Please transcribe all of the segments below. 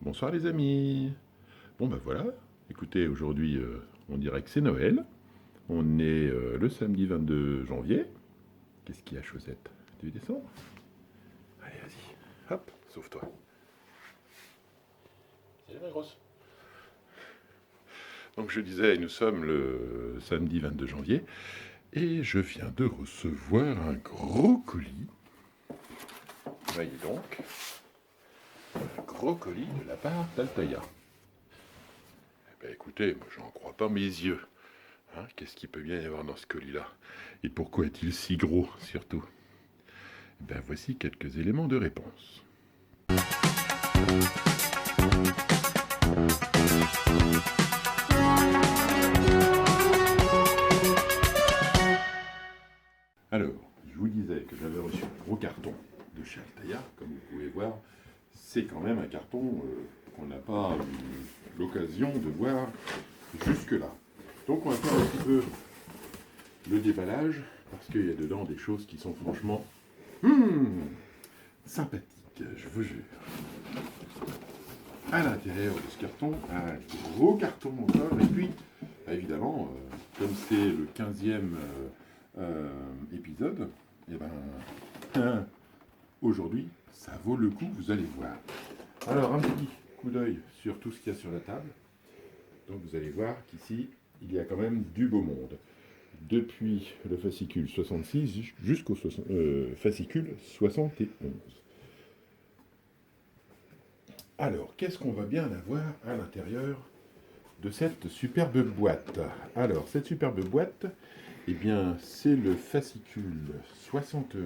Bonsoir les amis. Bon ben voilà, écoutez, aujourd'hui on dirait que c'est Noël. On est le samedi 22 janvier. Qu'est-ce qu'il y a, Chosette? Tu veux descendre? Allez, vas-y. Hop, sauve-toi. Salut ma grosse. Donc je disais, nous sommes le samedi 22 janvier et je viens de recevoir un gros colis. Voyez donc, un gros colis de la part d'Altaïa. Eh ben écoutez, moi j'en crois pas mes yeux. Hein, qu'est-ce qu'il peut bien y avoir dans ce colis-là? Et pourquoi est-il si gros, surtout? Eh bien, voici quelques éléments de réponse. Alors, je vous disais que j'avais reçu un gros carton de chez Altaïa. Comme vous pouvez voir, c'est quand même un carton qu'on n'a pas eu l'occasion de voir jusque-là. Donc on va faire un petit peu le déballage, parce qu'il y a dedans des choses qui sont franchement sympathiques, je vous jure. À l'intérieur de ce carton, un gros carton encore, et puis, évidemment, comme c'est le 15e épisode, et ben, aujourd'hui, ça vaut le coup, vous allez voir. Alors, un petit coup d'œil sur tout ce qu'il y a sur la table. Donc, vous allez voir qu'ici, il y a quand même du beau monde. Depuis le fascicule 66 jusqu'au fascicule 71. Alors, qu'est-ce qu'on va bien avoir à l'intérieur de cette superbe boîte? Alors, cette superbe boîte, eh bien, c'est le fascicule 60...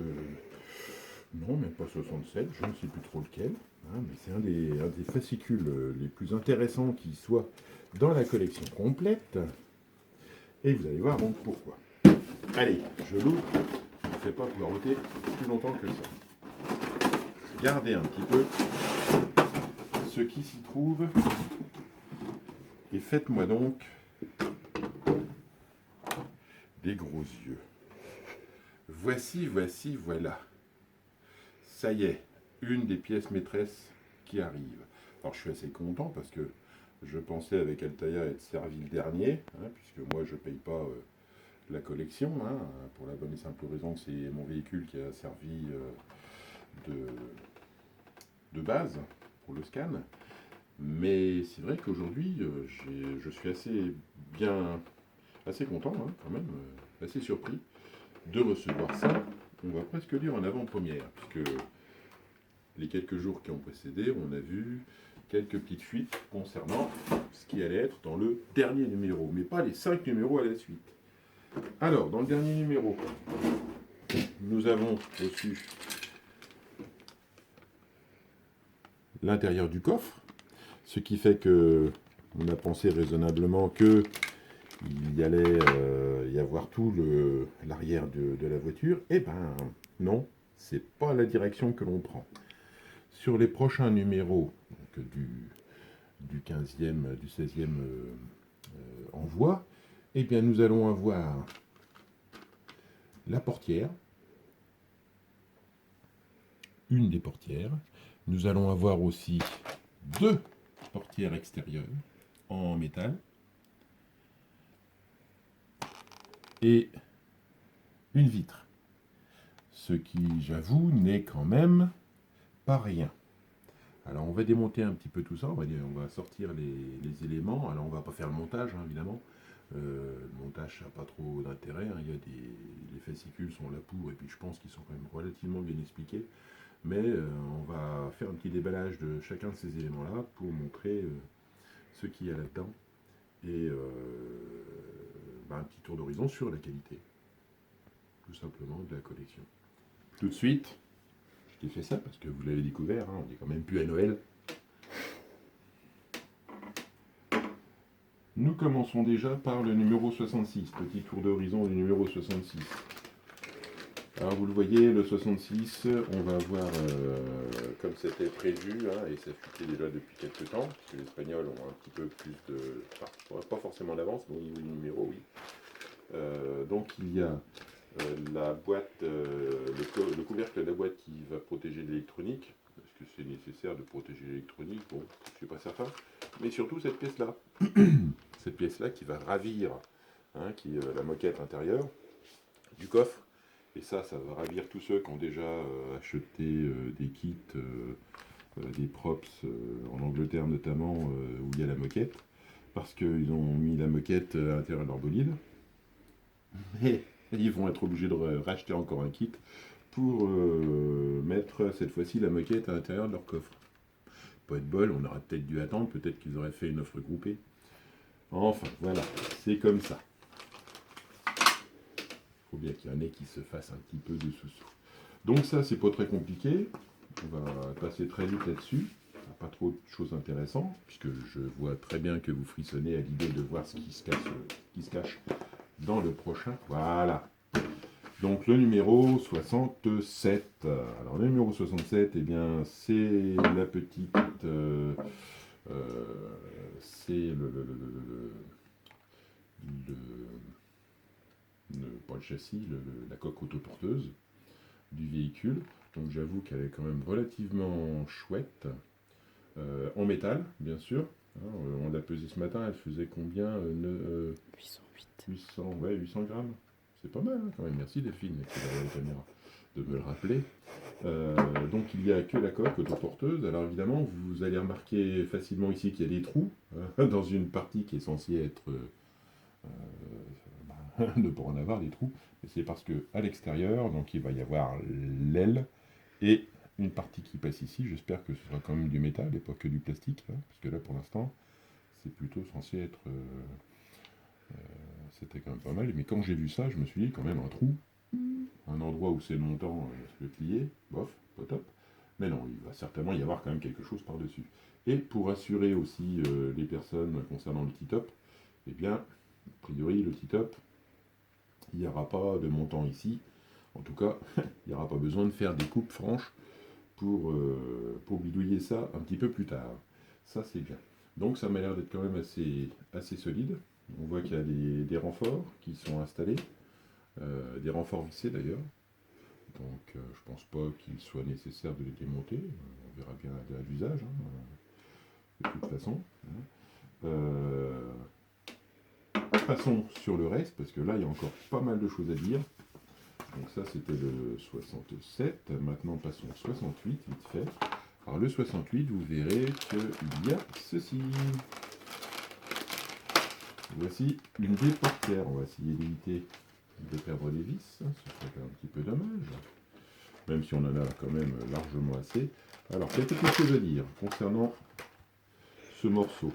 non, même pas 67, je ne sais plus trop lequel. Hein, mais c'est un des fascicules les plus intéressants qui soit dans la collection complète. Et vous allez voir donc pourquoi. Allez, je l'ouvre. Je ne fais pas poireauter plus longtemps que ça. Regardez un petit peu ce qui s'y trouve. Et faites-moi donc des gros yeux. Voici, voilà. Ça y est, une des pièces maîtresses qui arrive. Alors je suis assez content parce que je pensais avec Altaïa être servi le dernier, hein, puisque moi je ne paye pas la collection, hein, pour la bonne et simple raison que c'est mon véhicule qui a servi de base pour le scan. Mais c'est vrai qu'aujourd'hui je suis assez content, hein, quand même, assez surpris de recevoir ça. On va presque lire en avant-première, puisque les quelques jours qui ont précédé, on a vu quelques petites fuites concernant ce qui allait être dans le dernier numéro, mais pas les 5 numéros à la suite. Alors, dans le dernier numéro, nous avons reçu l'intérieur du coffre, ce qui fait que on a pensé raisonnablement que il y allait y avoir tout l'arrière de la voiture. Eh ben non, c'est pas la direction que l'on prend. Sur les prochains numéros donc, du 15e, du 16e envoi, eh bien nous allons avoir la portière, une des portières. Nous allons avoir aussi deux portières extérieures en métal et une vitre. Ce qui, j'avoue, n'est quand même pas rien. Alors on va démonter un petit peu tout ça, on va sortir les éléments. Alors on va pas faire le montage, hein, évidemment. Le montage, ça n'a pas trop d'intérêt. Hein. Les fascicules sont là pour, et puis je pense qu'ils sont quand même relativement bien expliqués. Mais on va faire un petit déballage de chacun de ces éléments-là pour montrer ce qu'il y a là-dedans. Et un petit tour d'horizon sur la qualité, tout simplement, de la collection. Tout de suite, je t'ai fait ça parce que vous l'avez découvert, hein, on n'est quand même plus à Noël. Nous commençons déjà par le numéro 66, petit tour d'horizon du numéro 66. Alors vous le voyez, le 66, on va voir, comme c'était prévu, hein, et ça fuitait déjà depuis quelques temps, parce que les Espagnols ont un petit peu plus de... Enfin, pas forcément d'avance, mais au niveau du numéro, oui. Donc il y a la boîte, le couvercle de la boîte qui va protéger l'électronique, que c'est nécessaire de protéger l'électronique, bon, je ne suis pas certain. Mais surtout cette pièce-là. Cette pièce-là qui va ravir, hein, qui est la moquette intérieure du coffre. Et ça va ravir tous ceux qui ont déjà acheté des kits, des props, en Angleterre notamment, où il y a la moquette. Parce qu'ils ont mis la moquette à l'intérieur de leur bolide. Et ils vont être obligés de racheter encore un kit pour mettre cette fois-ci la moquette à l'intérieur de leur coffre. Pas de bol, on aurait peut-être dû attendre, peut-être qu'ils auraient fait une offre groupée. Enfin, voilà, c'est comme ça. Il faut bien qu'il y en ait qui se fassent un petit peu de sous-sous. Donc ça, c'est pas très compliqué. On va passer très vite là-dessus. Pas trop de choses intéressantes, puisque je vois très bien que vous frissonnez à l'idée de voir ce qui se cache dans le prochain. Voilà. Donc le numéro 67. Alors le numéro 67, eh bien c'est la petite... c'est pas le châssis, la coque autoporteuse du véhicule. Donc j'avoue qu'elle est quand même relativement chouette. En métal, bien sûr. Hein, on l'a pesée ce matin, elle faisait combien 800, ouais, 800 grammes. C'est pas mal, hein, quand même. Merci Delphine, qui est derrière la caméra, de me le rappeler. Donc il n'y a que la coque autoporteuse. Alors évidemment, vous allez remarquer facilement ici qu'il y a des trous dans une partie qui est censée être ne pas en avoir des trous. Mais c'est parce que à l'extérieur, donc il va y avoir l'aile et une partie qui passe ici. J'espère que ce sera quand même du métal et pas que du plastique, hein, parce que là pour l'instant, c'est plutôt censé être. C'était quand même pas mal. Mais quand j'ai vu ça, je me suis dit quand même un trou, un endroit où c'est longtemps se peut plier, bof, pas top. Mais non, il va certainement y avoir quand même quelque chose par-dessus. Et pour assurer aussi les personnes concernant le T-top, eh bien, a priori, le T-top, il n'y aura pas de montant ici. En tout cas, il n'y aura pas besoin de faire des coupes franches pour bidouiller ça un petit peu plus tard. Ça, c'est bien. Donc, ça m'a l'air d'être quand même assez solide. On voit qu'il y a des renforts qui sont installés, des renforts vissés d'ailleurs. Donc, je pense pas qu'il soit nécessaire de les démonter. On verra bien à l'usage, hein, de toute façon. Passons sur le reste, parce que là, il y a encore pas mal de choses à dire. Donc ça, c'était le 67. Maintenant, passons au 68, vite fait. Alors le 68, vous verrez qu'il y a ceci. Voici une des portières. On va essayer d'éviter de perdre les vis. Ce serait un petit peu dommage. Même si on en a quand même largement assez. Alors, quelques choses à dire concernant ce morceau.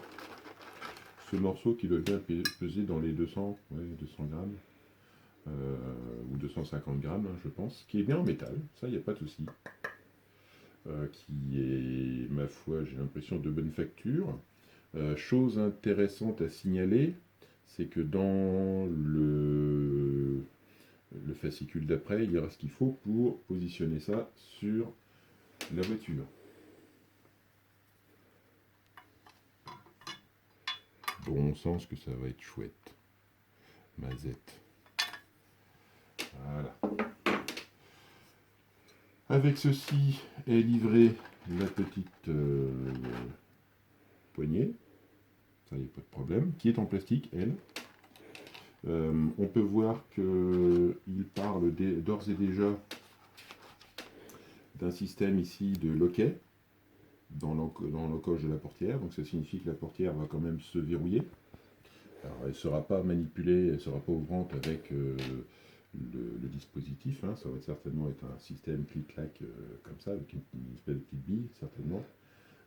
Ce morceau qui doit bien peser dans les 200 grammes. Ou 250 grammes, hein, je pense, qui est bien en métal, ça, il n'y a pas de souci. Qui est, ma foi, j'ai l'impression de bonne facture. Chose intéressante à signaler, c'est que dans le fascicule d'après, il y aura ce qu'il faut pour positionner ça sur la voiture. Bon sens que ça va être chouette. Mazette. Voilà. Avec ceci est livrée la petite poignée, ça n'y a pas de problème, qui est en plastique, elle. On peut voir qu'il parle d'ores et déjà d'un système ici de loquet dans l'encoche de la portière, donc ça signifie que la portière va quand même se verrouiller. Alors elle ne sera pas manipulée, elle ne sera pas ouvrante avec le dispositif, hein. Ça va certainement être un système clic-clac comme ça, avec une espèce de petite bille, certainement.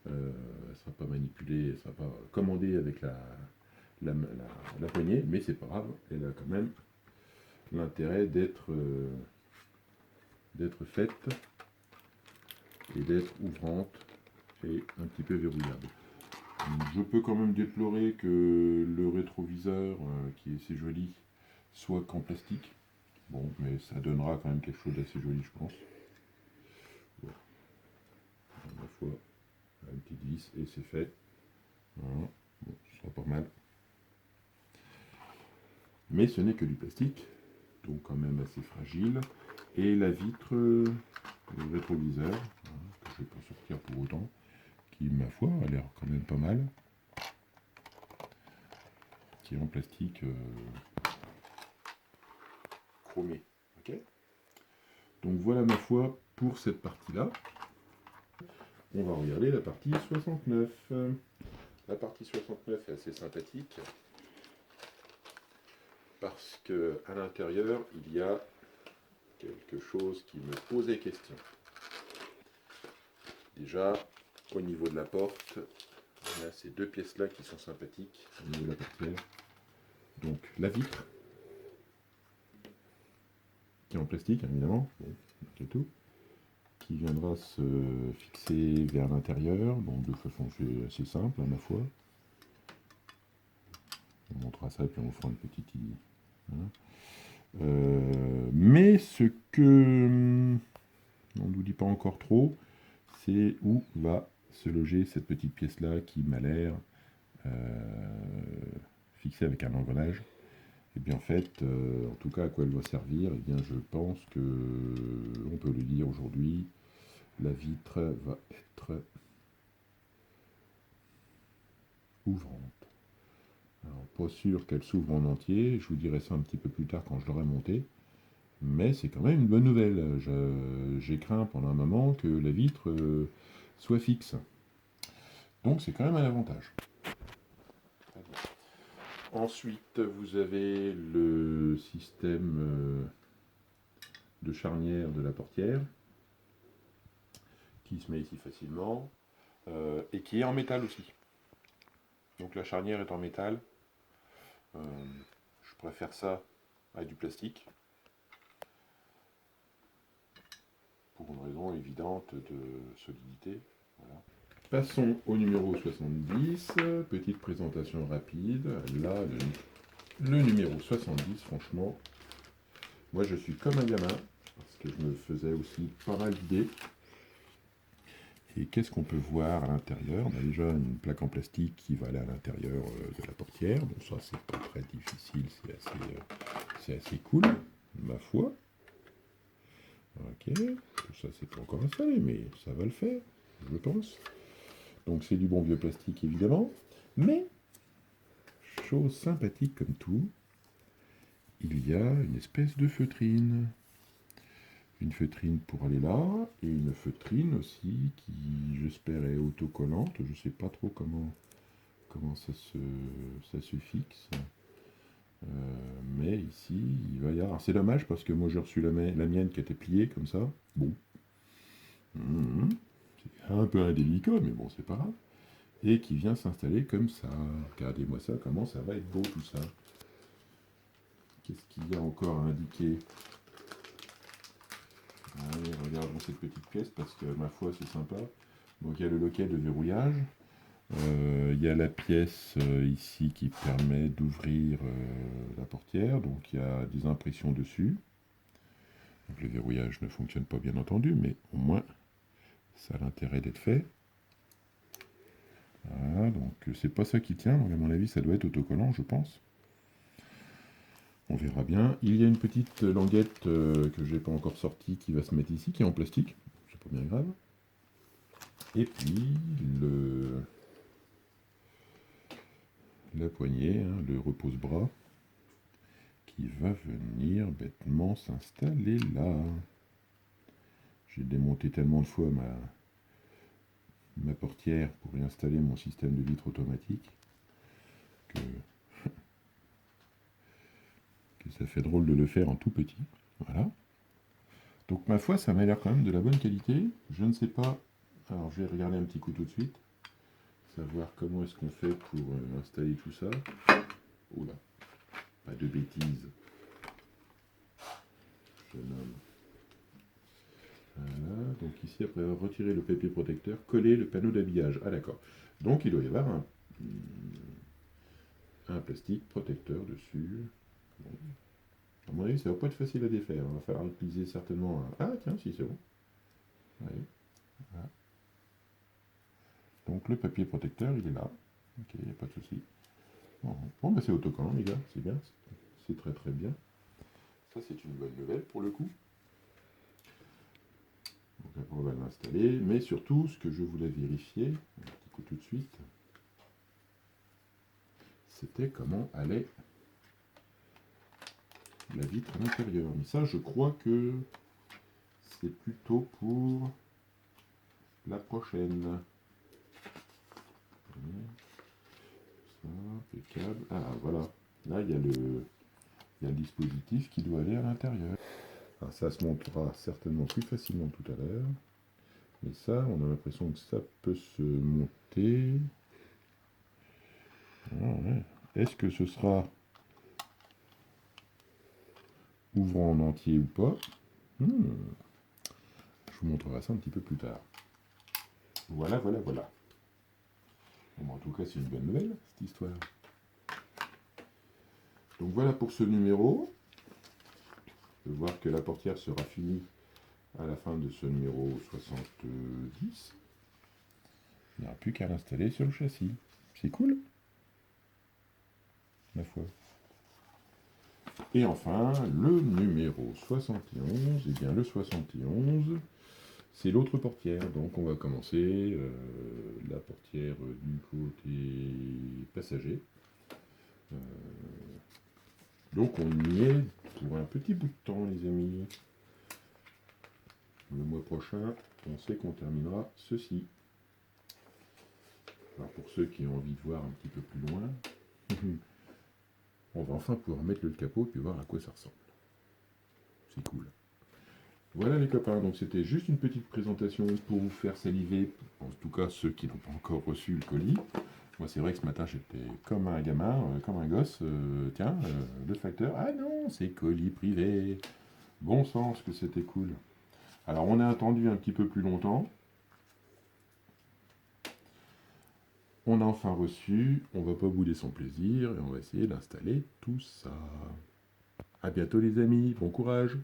Elle ne sera pas manipulée, elle ne sera pas commandée avec la poignée, mais c'est pas grave, elle a quand même l'intérêt d'être faite et d'être ouvrante et un petit peu verrouillable. Je peux quand même déplorer que le rétroviseur, qui est assez joli, soit qu'en plastique. Bon, mais ça donnera quand même quelque chose d'assez joli, je pense. Bon. À la fois, une petite vis et c'est fait. Voilà. Bon, ce sera pas mal. Mais ce n'est que du plastique, donc quand même assez fragile. Et la vitre, le rétroviseur, hein, je vais pas sortir pour autant, qui, ma foi, a l'air quand même pas mal. Qui est en plastique chromé. Okay, donc voilà, ma foi, pour cette partie-là. On va regarder la partie 69. La partie 69 est assez sympathique parce que à l'intérieur, il y a quelque chose qui me posait question. Déjà, au niveau de la porte, il y a ces deux pièces-là qui sont sympathiques au niveau de la portière. Donc la vitre, qui est en plastique, évidemment, c'est tout, qui viendra se fixer vers l'intérieur, donc de façon assez simple, à ma foi. On montrera ça, puis on fera une petite... Voilà. Mais ce que on ne nous dit pas encore trop, c'est où va se loger cette petite pièce-là qui m'a l'air fixée avec un engrenage. Et bien en fait, en tout cas à quoi elle doit servir, et bien je pense que on peut le dire aujourd'hui, la vitre va être ouvrante. Alors, pas sûr qu'elle s'ouvre en entier, je vous dirai ça un petit peu plus tard quand je l'aurai montée. Mais c'est quand même une bonne nouvelle. J'ai craint pendant un moment que la vitre soit fixe. Donc c'est quand même un avantage. Ensuite, vous avez le système de charnière de la portière qui se met ici facilement et qui est en métal aussi. Donc la charnière est en métal. Je préfère ça à du plastique. Pour une raison évidente de solidité. Voilà. Passons au numéro 70, petite présentation rapide. Là, le numéro 70, franchement, moi je suis comme un gamin, parce que je me faisais aussi pas mal d'idées. Et qu'est-ce qu'on peut voir à l'intérieur? On a déjà une plaque en plastique qui va aller à l'intérieur de la portière. Bon, ça c'est pas très difficile, c'est assez cool, ma foi. Ok, tout ça c'est pas encore installé, mais ça va le faire, je pense. Donc c'est du bon vieux plastique évidemment, mais chose sympathique comme tout, il y a une espèce de feutrine. Une feutrine pour aller là, et une feutrine aussi qui j'espère est autocollante. Je sais pas trop comment ça se fixe. Mais ici, il va y avoir... C'est dommage parce que moi j'ai reçu la mienne qui était pliée comme ça. Bon. C'est un peu indélicat, mais bon, c'est pas grave. Et qui vient s'installer comme ça. Regardez-moi ça, comment ça va être beau tout ça. Qu'est-ce qu'il y a encore à indiquer? Allez, regardons cette petite pièce parce que ma foi c'est sympa. Donc il y a le loquet de verrouillage. Il y a la pièce ici qui permet d'ouvrir la portière. Donc il y a des impressions dessus. Donc, le verrouillage ne fonctionne pas bien entendu, mais au moins ça a l'intérêt d'être fait. Voilà, donc c'est pas ça qui tient, donc à mon avis ça doit être autocollant je pense. On verra bien. Il y a une petite languette que j'ai pas encore sortie qui va se mettre ici, qui est en plastique, c'est pas bien grave. Et puis la poignée, hein, le repose-bras, qui va venir bêtement s'installer là. J'ai démonté tellement de fois ma portière pour y installer mon système de vitre automatique que ça fait drôle de le faire en tout petit. Voilà. Donc ma foi, ça m'a l'air quand même de la bonne qualité. Je ne sais pas. Alors je vais regarder un petit coup tout de suite. Savoir comment est-ce qu'on fait pour installer tout ça. Oula, pas de bêtises. Jeune homme. Voilà, donc ici après avoir retiré le papier protecteur, coller le panneau d'habillage. Ah d'accord. Donc il doit y avoir un plastique protecteur dessus. Bon. À mon avis, ça va pas être facile à défaire. Il va falloir utiliser certainement un... Ah tiens, si c'est bon. Ouais. Voilà. Donc le papier protecteur, il est là. Ok, il n'y a pas de souci. Bon bah c'est autocollant les gars, c'est bien. C'est très très bien. Ça c'est une bonne nouvelle pour le coup. Donc On va l'installer, mais surtout, ce que je voulais vérifier, un petit coup tout de suite, c'était comment allait la vitre à l'intérieur. Mais ça, je crois que c'est plutôt pour la prochaine. Ça, impeccable. Ah, voilà. Là, il y a le dispositif qui doit aller à l'intérieur. Alors, ça se montera certainement plus facilement tout à l'heure. Mais ça, on a l'impression que ça peut se monter. Ah, ouais. Est-ce que ce sera ouvrant en entier ou pas? Je vous montrerai ça un petit peu plus tard. Voilà, voilà, voilà. Bon, en tout cas, c'est une bonne nouvelle, cette histoire. Donc voilà pour ce numéro. Je vais voir que la portière sera finie à la fin de ce numéro 70. Il n'y aura plus qu'à l'installer sur le châssis. C'est cool, ma foi. Et enfin, le numéro 71, et bien le 71, c'est l'autre portière. Donc on va commencer la portière du côté passager. Donc on y est pour un petit bout de temps, les amis. Le mois prochain, on sait qu'on terminera ceci. Alors pour ceux qui ont envie de voir un petit peu plus loin, on va enfin pouvoir mettre le capot et voir à quoi ça ressemble. C'est cool. Voilà les copains, donc c'était juste une petite présentation pour vous faire saliver, en tout cas ceux qui n'ont pas encore reçu le colis. Moi c'est vrai que ce matin j'étais comme un gamin, comme un gosse, tiens, le facteur, ah non, c'est colis privé. Bon sens que c'était cool. Alors on a attendu un petit peu plus longtemps. On a enfin reçu, on va pas bouder son plaisir et on va essayer d'installer tout ça. A bientôt les amis, bon courage!